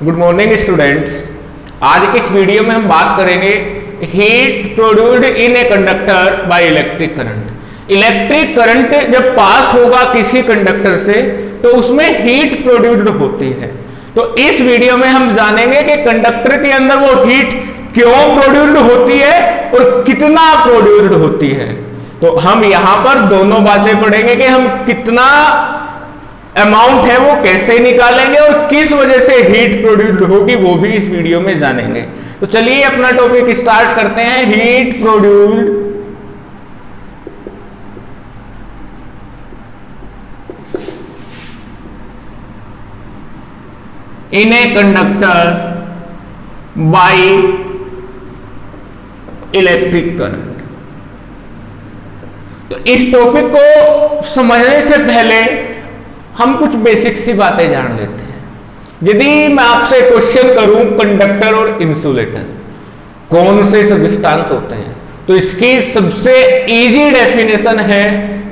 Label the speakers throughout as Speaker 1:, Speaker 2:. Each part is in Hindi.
Speaker 1: Good morning students. आज की इस वीडियो में हम बात करेंगे heat produced in a conductor by electric current. Electric current जब पास होगा किसी कंडक्टर से तो उसमें हीट प्रोड्यूस्ड होती है। तो इस वीडियो में हम जानेंगे कि कंडक्टर के अंदर वो हीट क्यों प्रोड्यूस्ड होती है और कितना प्रोड्यूस्ड होती है। तो हम यहां पर दोनों बातें पढ़ेंगे कि हम कितना अमाउंट है वो कैसे निकालेंगे और किस वजह से हीट प्रोड्यूस्ड होगी वो भी इस वीडियो में जानेंगे। तो चलिए अपना टॉपिक स्टार्ट करते हैं। Heat produced in a conductor by electric current. तो इस टॉपिक को समझने से पहले हम कुछ बेसिक सी बातें जान लेते हैं। यदि मैं आपसे क्वेश्चन करूं कंडक्टर और इंसुलेटर कौन से सब्सटेंस होते हैं, तो इसकी सबसे इजी डेफिनेशन है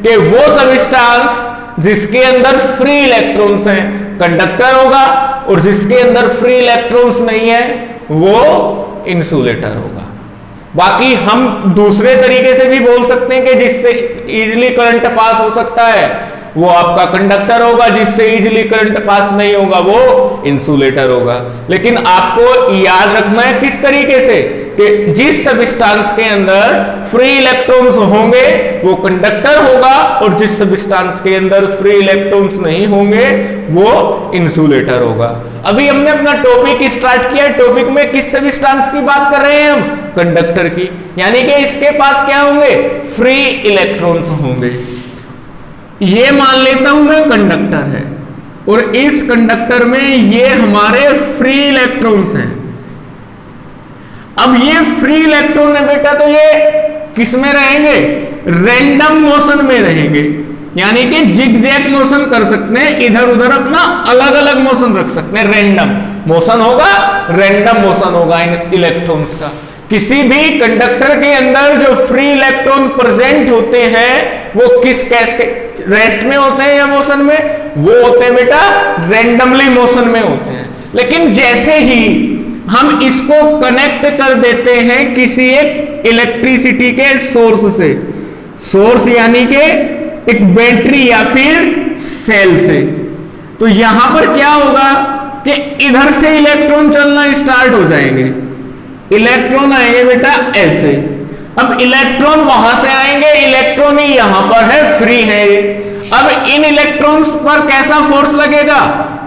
Speaker 1: कि वो सब्सटेंस जिसके अंदर फ्री इलेक्ट्रॉन्स हैं कंडक्टर होगा और जिसके अंदर फ्री इलेक्ट्रॉन्स नहीं है वो इंसुलेटर होगा। बाकी हम दूसरे तरीके से भी बोल सकते हैं कि जिससे इजीली करंट पास हो सकता है वो आपका कंडक्टर होगा, जिससे इजीली करंट पास नहीं होगा वो इंसुलेटर होगा। लेकिन आपको याद रखना है किस तरीके से कि जिस सब्सटेंस के अंदर फ्री इलेक्ट्रॉन्स होंगे वो कंडक्टर होगा और जिस सब्सटेंस के अंदर फ्री इलेक्ट्रॉन्स नहीं होंगे वो इंसुलेटर होगा। अभी हमने अपना टॉपिक स्टार्ट किया। टॉपिक में किस सब्सटेंस की बात कर रहे हैं हम? कंडक्टर की। यानी कि इसके पास क्या होंगे? फ्री इलेक्ट्रॉन्स होंगे। ये मान लेता हूं मैं कंडक्टर है और इस कंडक्टर में ये हमारे फ्री इलेक्ट्रॉन्स हैं। अब ये फ्री इलेक्ट्रॉन है बेटा, तो ये किस में रहेंगे? रैंडम मोशन में रहेंगे। यानी कि जिग-जैग मोशन कर सकते हैं, इधर उधर अपना अलग अलग मोशन रख सकते हैं। रैंडम मोशन होगा, रैंडम मोशन होगा इन इलेक्ट्रॉन्स का। किसी भी कंडक्टर के अंदर जो फ्री इलेक्ट्रॉन प्रेजेंट होते हैं वो किस केस के रेस्ट में होते हैं या मोशन में? वो होते हैं बेटा रैंडमली मोशन में होते हैं। लेकिन जैसे ही हम इसको कनेक्ट कर देते हैं किसी एक इलेक्ट्रिसिटी के सोर्स से, सोर्स यानी कि एक बैटरी या फिर सेल से, तो यहां पर क्या होगा कि इधर से इलेक्ट्रॉन चलना स्टार्ट हो जाएंगे। इलेक्ट्रॉन आएंगे बेटा ऐसे। अब इलेक्ट्रॉन वहां से आएंगे, इलेक्ट्रॉन ही यहां पर है, फ्री है। अब इन इलेक्ट्रॉन्स पर कैसा फोर्स लगेगा?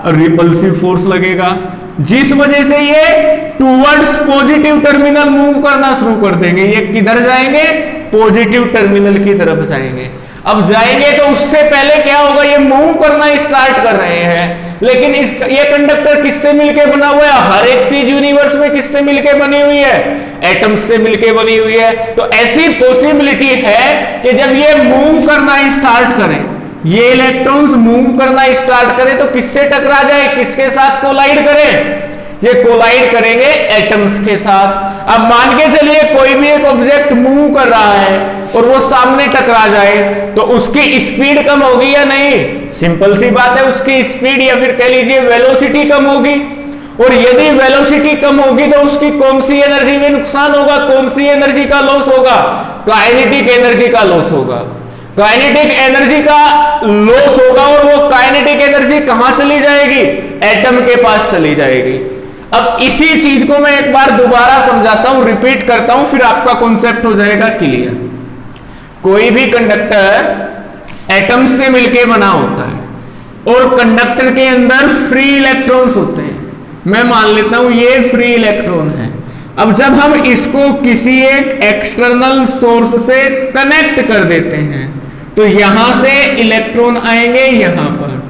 Speaker 1: रिपल्सिव फोर्स लगेगा, जिस वजह से ये टूवर्ड्स पॉजिटिव टर्मिनल मूव करना शुरू कर देंगे। ये किधर जाएंगे? पॉजिटिव टर्मिनल की तरफ जाएंगे। अब जाएंगे तो उससे पहले क्या होगा? ये मूव करना स्टार्ट कर रहे हैं। लेकिन ये कंडक्टर किससे मिलके बना हुआ है? हर एक चीज यूनिवर्स में किससे मिलके बनी हुई है? एटम्स से मिलके बनी हुई है। तो ऐसी पॉसिबिलिटी है कि जब ये मूव करना स्टार्ट करें, ये इलेक्ट्रॉन्स मूव करना स्टार्ट करें तो किससे टकरा जाए? किसके साथ कोलाइड करें? ये कोलाइड करेंगे एटम्स के साथ। अब मान के चलिए कोई भी एक ऑब्जेक्ट मूव कर रहा है और वो सामने टकरा जाए तो उसकी स्पीड कम होगी या नहीं? सिंपल सी बात है, उसकी स्पीड या फिर कह लीजिए वेलोसिटी कम होगी। और यदि वेलोसिटी कम होगी तो उसकी कौन सी एनर्जी में नुकसान होगा? कौन सी एनर्जी का लॉस होगा? काइनेटिक एनर्जी का लॉस होगा। काइनेटिक एनर्जी का लॉस होगा और वो काइनेटिक एनर्जी कहां चली जाएगी? एटम के पास चली जाएगी। अब इसी चीज को मैं एक बार दोबारा समझाता हूं, रिपीट करता हूं, फिर आपका कॉन्सेप्ट हो जाएगा क्लियर। कोई भी कंडक्टर एटम्स से मिलकर बना होता है और कंडक्टर के अंदर फ्री इलेक्ट्रॉन्स होते हैं। मैं मान लेता हूं ये फ्री इलेक्ट्रॉन है। अब जब हम इसको किसी एक एक्सटर्नल सोर्स से कनेक्ट कर देते हैं तो यहां से इलेक्ट्रॉन आएंगे यहां पर।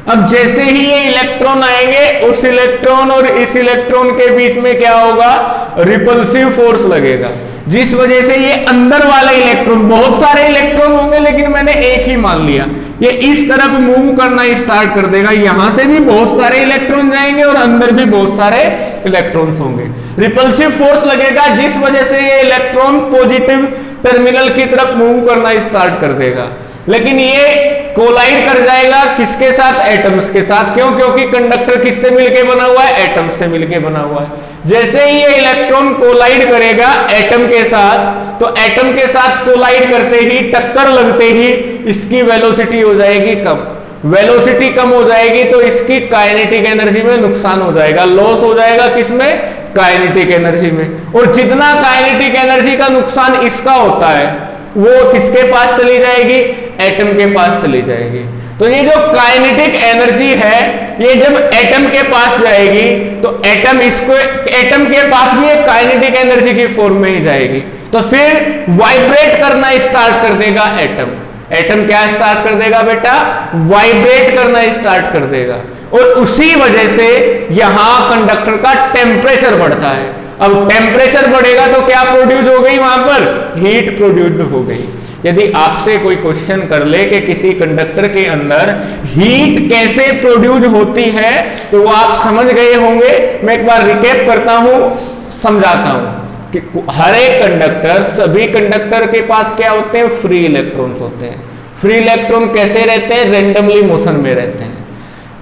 Speaker 1: अब जैसे ही ये इलेक्ट्रॉन आएंगे उस इलेक्ट्रॉन और इस इलेक्ट्रॉन के बीच में क्या होगा? रिपल्सिव फोर्स लगेगा, जिस वजह से ये अंदर वाले इलेक्ट्रॉन, बहुत सारे इलेक्ट्रॉन होंगे लेकिन मैंने एक ही मान लिया, ये इस तरफ मूव करना स्टार्ट कर देगा। यहां से भी बहुत सारे इलेक्ट्रॉन जाएंगे और अंदर भी बहुत सारे इलेक्ट्रॉन्स होंगे। रिपल्सिव फोर्स लगेगा जिस वजह से ये इलेक्ट्रॉन पॉजिटिव टर्मिनल की तरफ मूव करना स्टार्ट कर देगा। लेकिन ये कोलाइड कर जाएगा किसके साथ? एटम्स के साथ। क्यों? क्योंकि कंडक्टर किससे मिलके बना हुआ है? एटम से मिलके बना हुआ है। जैसे ही ये इलेक्ट्रॉन कोलाइड करेगा एटम के साथ, तो एटम के साथ कोलाइड करते ही, टक्कर लगते ही इसकी वेलोसिटी हो जाएगी कम। वेलोसिटी कम हो जाएगी तो इसकी काइनेटिक एनर्जी में नुकसान हो जाएगा, लॉस हो जाएगा। किसमें? काइनेटिक एनर्जी में। और जितना काइनेटिक एनर्जी का नुकसान इसका होता है वो किसके पास चली जाएगी? एटम के पास चली जाएगी। तो ये जो काइनेटिक एनर्जी है, ये जब एटम के पास जाएगी तो एटम के पास भी एक काइनेटिक एनर्जी की फॉर्म में ही जाएगी। तो फिर वाइब्रेट करना स्टार्ट कर देगा एटम। एटम क्या स्टार्ट कर देगा बेटा? वाइब्रेट करना स्टार्ट कर देगा। और उसी वजह से यहां कंडक्टर का टेम्परेचर बढ़ता है। अब टेम्परेचर बढ़ेगा तो क्या प्रोड्यूस हो गई? वहां पर हीट प्रोड्यूस हो गई। यदि आपसे कोई क्वेश्चन कर ले कि किसी कंडक्टर के अंदर हीट कैसे प्रोड्यूस होती है, तो वो आप समझ गए होंगे। मैं एक बार रिकैप करता हूं, समझाता हूं कि हर एक कंडक्टर, सभी कंडक्टर के पास क्या होते हैं? फ्री इलेक्ट्रॉन्स होते हैं। फ्री इलेक्ट्रॉन कैसे रहते हैं? रेंडमली मोशन में रहते हैं।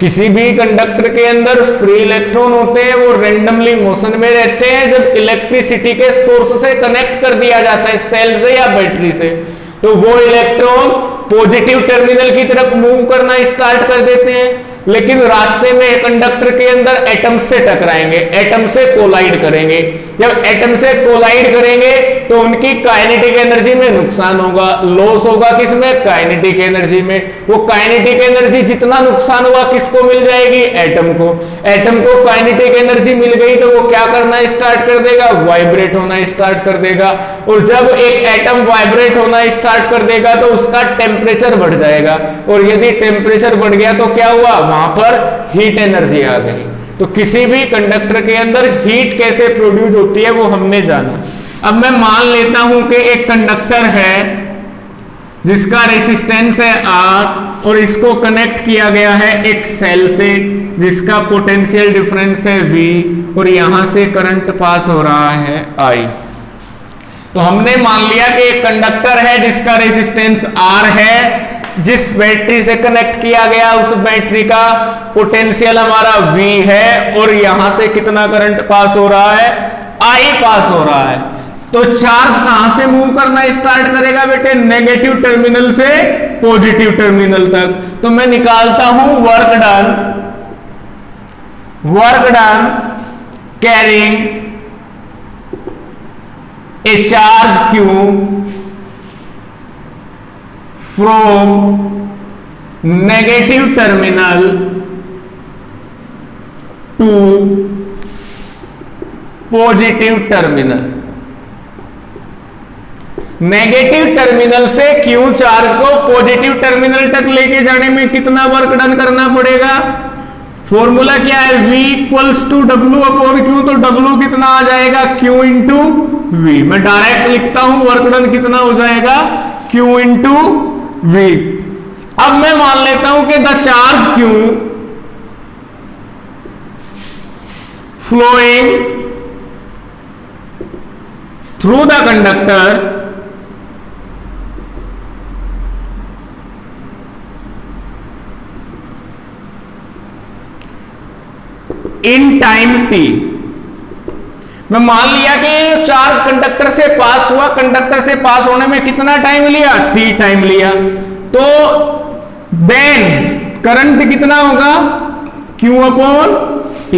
Speaker 1: किसी भी कंडक्टर के अंदर फ्री इलेक्ट्रॉन होते हैं, वो रेंडमली मोशन में रहते हैं। जब इलेक्ट्रिसिटी के सोर्स से कनेक्ट कर दिया जाता है, सेल से या बैटरी से, तो वो इलेक्ट्रॉन पॉजिटिव टर्मिनल की तरफ मूव करना स्टार्ट कर देते हैं। लेकिन रास्ते में कंडक्टर के अंदर एटम से टकराएंगे, एटम से कोलाइड करेंगे। जब एटम से कोलाइड करेंगे तो उनकी काइनेटिक एनर्जी में नुकसान होगा, लॉस होगा। किसमें? काइनेटिक एनर्जी में। वो काइनेटिक एनर्जी जितना नुकसान हुआ किसको मिल जाएगी? एटम को। एटम को काइनेटिक एनर्जी मिल गई तो वो क्या करना स्टार्ट कर देगा? वाइब्रेट होना स्टार्ट कर देगा। और जब एक एटम वाइब्रेट होना स्टार्ट कर देगा तो उसका टेम्परेचर बढ़ जाएगा। और यदि टेम्परेचर बढ़ गया तो क्या हुआ? वहां पर हीट एनर्जी आ गई। तो किसी भी कंडक्टर के अंदर हीट कैसे प्रोड्यूस होती है वो हमने जाना। अब मैं मान लेता हूं कि एक कंडक्टर है जिसका रेसिस्टेंस है R और इसको कनेक्ट किया गया है एक सेल से जिसका पोटेंशियल डिफरेंस है V और यहां से करंट पास हो रहा है I। तो हमने मान लिया कि एक कंडक्टर है जिसका रेसिस्टेंस R है, जिस बैटरी से कनेक्ट किया गया उस बैटरी का पोटेंशियल हमारा V है और यहां से कितना करंट पास हो रहा है? I पास हो रहा है। तो चार्ज कहां से मूव करना स्टार्ट करेगा बेटे? नेगेटिव टर्मिनल से पॉजिटिव टर्मिनल तक। तो मैं निकालता हूं work done carrying a charge Q from negative terminal to positive terminal। Negative terminal से Q चार्ज को पॉजिटिव टर्मिनल तक लेके जाने में कितना वर्क डन करना पड़ेगा? फॉर्मूला क्या है? V equals to W upon Q। तो W कितना आ जाएगा? Q into V। मैं डायरेक्ट लिखता हूं वर्क डन कितना हो जाएगा? Q into V। अब मैं मान लेता हूं कि the charge Q flowing through the conductor in time t। मैं मान लिया कि चार्ज कंडक्टर से पास हुआ, कंडक्टर से पास होने में कितना टाइम लिया? t टाइम लिया। तो देन करंट कितना होगा? q upon t।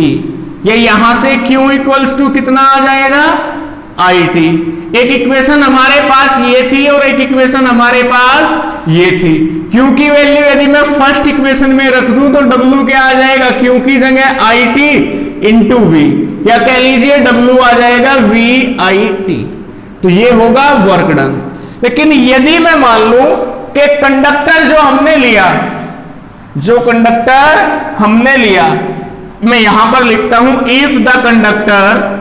Speaker 1: ये यहां से q इक्वल्स टू कितना आ जाएगा? it। एक इक्वेशन हमारे पास ये थी और एक इक्वेशन हमारे पास ये थी। q की वैल्यू यदि मैं फर्स्ट इक्वेशन में रख दूं तो w क्या आ जाएगा? q की जगह it इंटू v, या कह लीजिए w आ जाएगा VIT। तो ये होगा वर्क डन। लेकिन यदि मैं मान लूं कि कंडक्टर जो हमने लिया, मैं यहां पर लिखता हूं if the conductor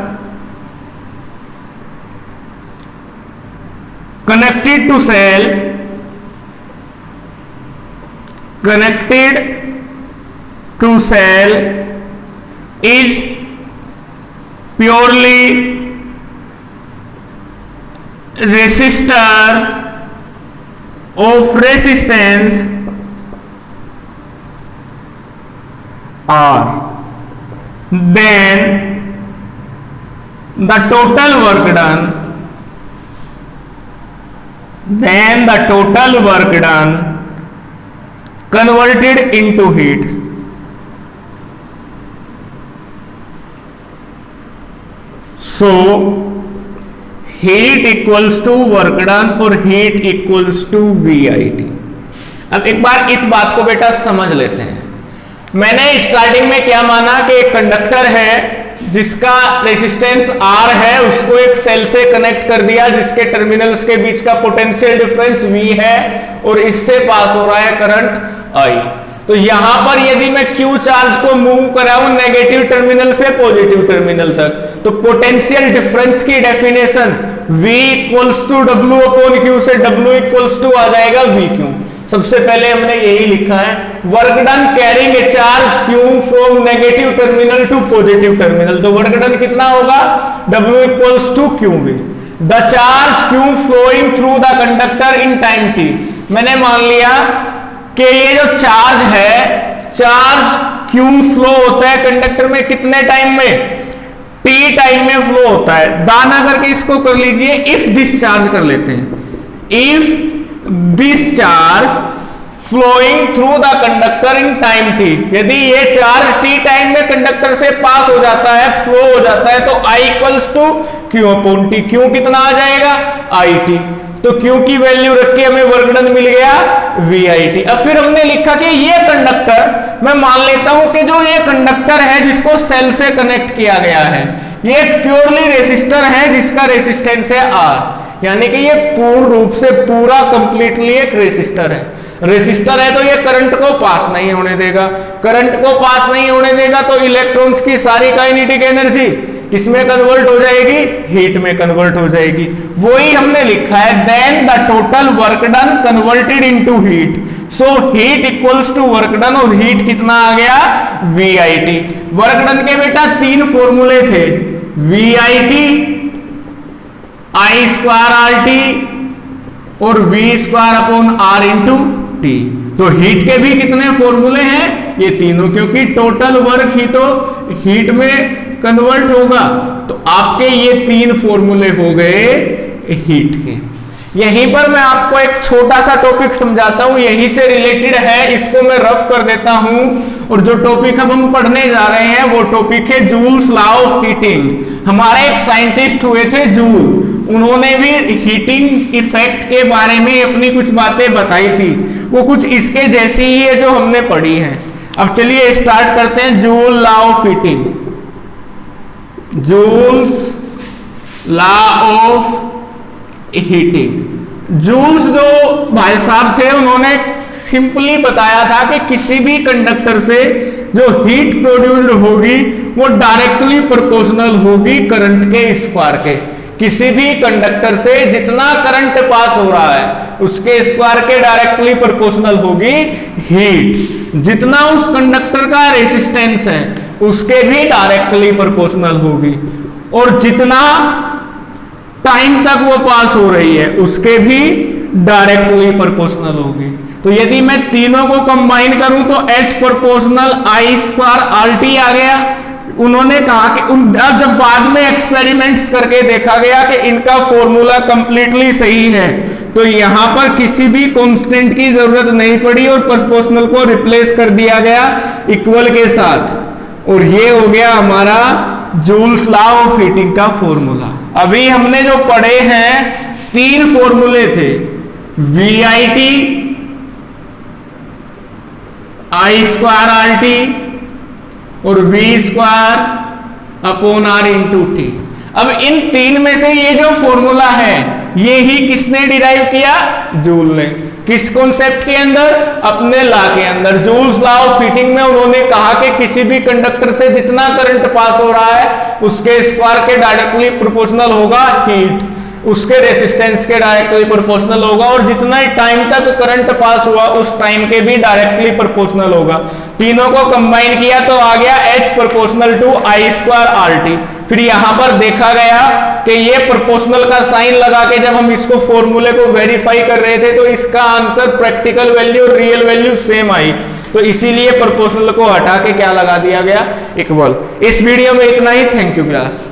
Speaker 1: connected to cell is purely resistor of resistance R, then the total work done converted into heat. So heat equals to work done और heat equals to VIT. अब एक बार इस बात को बेटा समझ लेते हैं। मैंने स्टार्टिंग में क्या माना कि एक कंडक्टर है जिसका रेजिस्टेंस R है, उसको एक सेल से कनेक्ट कर दिया जिसके टर्मिनल्स के बीच का पोटेंशियल डिफरेंस V है और इससे पास हो रहा है करंट I। तो यहां पर यदि मैं Q चार्ज को मूव कराऊं नेगेटिव टर्मिनल से पॉजिटिव टर्मिनल तक, तो पोटेंशियल डिफरेंस की definition V equals to W upon Q से W इक्वल्स टू आ जाएगा VQ। सबसे पहले हमने यही लिखा है, work done carrying a charge Q from negative terminal to positive terminal. तो वर्क डन कितना होगा, W equals to QV। The charge Q flowing through the conductor in time t। मैंने मान लिया कि ये जो चार्ज है, चार्ज Q फ्लो होता है कंडक्टर में कितने टाइम में, t टाइम में फ्लो होता है। दाना करके इसको कर लीजिए, इफ दिस चार्ज कर लेते हैं, if this charge flowing through the conductor in time t। यदि ये चार्ज t टाइम में कंडक्टर से पास हो जाता है, फ्लो हो जाता है, तो I equals to Q upon T। Q कितना आ जाएगा, IT। तो Q की वैल्यू रख के हमें वर्क डन मिल गया VIT। अब फिर हमने लिखा कि ये कंडक्टर, मैं मान लेता हूं कि जो ये कंडक्टर है जिसको सेल से कनेक्ट किया गया है, ये एक प्योरली रेसिस्टर है जिसका रेसिस्टेंस है R, यानी कि ये पूर्ण रूप से पूरा कंप्लीटली एक रेसिस्टर है। रेसिस्टर है तो ये करंट को पास नहीं होने देगा, करंट को पास नहीं होने देगा तो इलेक्ट्रॉन्स की सारी काइनेटिक एनर्जी किसमें कन्वर्ट हो जाएगी, हीट में कन्वर्ट हो जाएगी। वही हमने लिखा है, then the total work done converted into heat. So heat equals to work done, और हीट कितना आ गया, VIT। वर्क डन के बेटा तीन फॉर्मूले थे, VIT, I स्क्वायर RT और V square upon R into T। तो हीट के भी कितने फॉर्मूले हैं, ये तीनों, क्योंकि टोटल वर्क ही तो हीट में कन्वर्ट होगा। तो आपके ये तीन फॉर्मूले हो गए हीट के। यहीं पर मैं आपको एक छोटा सा टॉपिक समझाता हूं, यहीं से रिलेटेड है, इसको मैं रफ कर देता हूं। और जो टॉपिक अब हम पढ़ने जा रहे हैं वो टॉपिक है जूल्स लॉ ऑफ हीटिंग। हमारे एक साइंटिस्ट हुए थे जूल, उन्होंने भी हीटिंग इफेक्ट के बारे में अपनी कुछ बातें बताई थी, वो कुछ इसके जैसी ही है जो हमने पढ़ी है। अब चलिए स्टार्ट करते हैं, Joule law of heating. Joule's law of heating. Joules जो भाई साहब थे, उन्होंने सिंपली बताया था कि किसी भी कंडक्टर से जो हीट प्रोड्यूस्ड होगी वो डायरेक्टली प्रोपोर्शनल होगी करंट के स्क्वायर के। किसी भी कंडक्टर से जितना करंट पास हो रहा है उसके स्क्वायर के डायरेक्टली प्रोपोर्शनल होगी हीट। जितना उस कंडक्टर का रेजिस्टेंस है उसके भी डायरेक्टली प्रोपोर्शनल होगी, और जितना टाइम तक वो पास हो रही है उसके भी डायरेक्टली प्रोपोर्शनल होगी। तो यदि मैं तीनों को कंबाइन करूं तो H proportional I square RT आ गया। उन्होंने कहा कि जब बाद में एक्सपेरिमेंट्स करके देखा गया कि इनका फॉर्मूला कंप्लीटली सही है, तो यहां पर किसी भी कांस्टेंट की जरूरत नहीं पड़ी और प्रोपोर्शनल को रिप्लेस कर दिया गया इक्वल के साथ, और ये हो गया हमारा जूल्स लॉ ऑफ हीटिंग का फॉर्मूला। अभी हमने जो पढ़े हैं तीन फॉर्मूले थे, VIT, I स्क्वायर RT और V square upon R into T। अब इन तीन में से ये जो फॉर्मूला है ये ही किसने डिराइव किया, जूल ने। किस कॉन्सेप्ट के अंदर, अपने लॉ के अंदर, जूल्स लॉ ऑफ हीटिंग में उन्होंने कहा कि किसी भी कंडक्टर से जितना करंट पास हो रहा है उसके स्क्वायर के डायरेक्टली प्रोपोर्शनल होगा हीट, उसके रेसिस्टेंस के डायरेक्टली प्रोपोर्शनल होगा, और जितना टाइम तक करंट पास हुआ उस टाइम के भी डायरेक्टली प्रोपोर्शनल होगा। तीनों को कंबाइन किया तो आ गया H proportional to I square RT। फिर यहां पर देखा गया कि ये प्रोपोर्शनल का साइन लगा के जब हम इसको फॉर्मूले को वेरीफाई कर रहे थे तो इसका आंसर प्रैक्टिकल वैल्यू और रियल वैल्यू सेम आई, तो इसीलिए प्रोपोर्शनल को हटा के क्या लगा दिया गया, इक्वल। इस वीडियो में इतना ही। Thank you class.